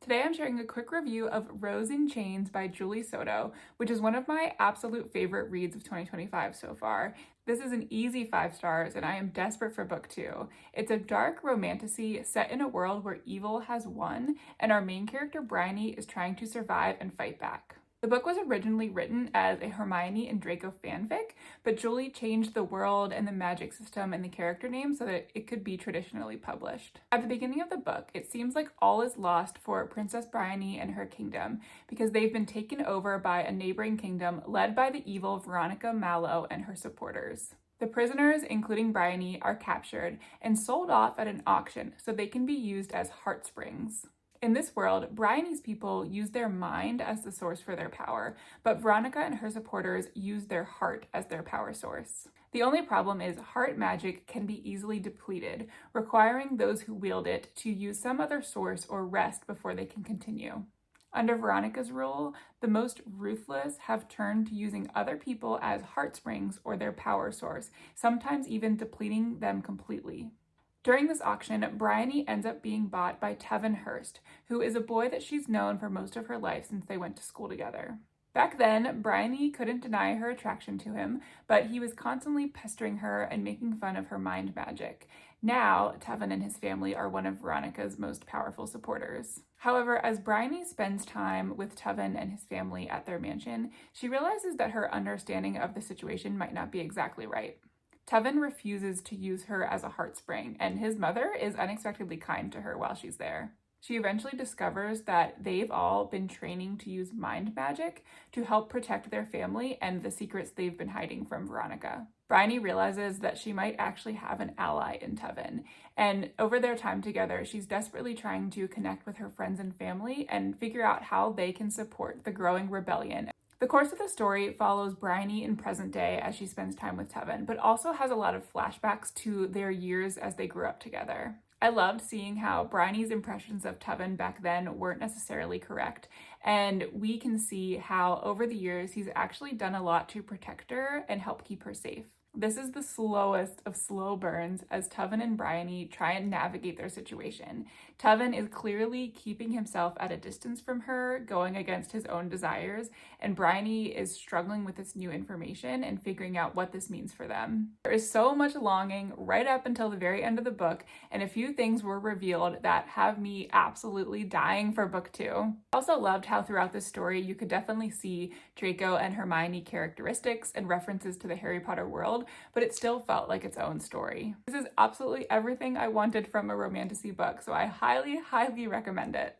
Today I'm sharing a quick review of Rose in Chains by Julie Soto, which is one of my absolute favorite reads of 2025 so far. This is an easy 5 stars and I am desperate for book 2. It's a dark romantasy set in a world where evil has won and our main character Bryony is trying to survive and fight back. The book was originally written as a Hermione and Draco fanfic, but Julie changed the world and the magic system and the character name so that it could be traditionally published. At the beginning of the book, it seems like all is lost for Princess Bryony and her kingdom because they've been taken over by a neighboring kingdom led by the evil Veronica Mallow and her supporters. The prisoners, including Bryony, are captured and sold off at an auction so they can be used as heart springs. In this world, Bryony's people use their mind as the source for their power, but Veronica and her supporters use their heart as their power source. The only problem is heart magic can be easily depleted, requiring those who wield it to use some other source or rest before they can continue. Under Veronica's rule, the most ruthless have turned to using other people as heart springs or their power source, sometimes even depleting them completely. During this auction, Bryony ends up being bought by Tevin Hurst, who is a boy that she's known for most of her life since they went to school together. Back then, Bryony couldn't deny her attraction to him, but he was constantly pestering her and making fun of her mind magic. Now, Tevin and his family are one of Veronica's most powerful supporters. However, as Bryony spends time with Tevin and his family at their mansion, she realizes that her understanding of the situation might not be exactly right. Tevin refuses to use her as a heart spring, and his mother is unexpectedly kind to her while she's there. She eventually discovers that they've all been training to use mind magic to help protect their family and the secrets they've been hiding from Veronica. Bryony realizes that she might actually have an ally in Tevin, and over their time together, she's desperately trying to connect with her friends and family and figure out how they can support the growing rebellion. The course of the story follows Bryony in present day as she spends time with Tevin, but also has a lot of flashbacks to their years as they grew up together. I loved seeing how Bryony's impressions of Tevin back then weren't necessarily correct, and we can see how over the years he's actually done a lot to protect her and help keep her safe. This is the slowest of slow burns as Tevin and Bryony try and navigate their situation. Tevin is clearly keeping himself at a distance from her, going against his own desires, and Bryony is struggling with this new information and figuring out what this means for them. There is so much longing right up until the very end of the book, and a few things were revealed that have me absolutely dying for book 2. I also loved how throughout this story you could definitely see Draco and Hermione characteristics and references to the Harry Potter world, but it still felt like its own story. This is absolutely everything I wanted from a romantasy book, so I highly recommend it.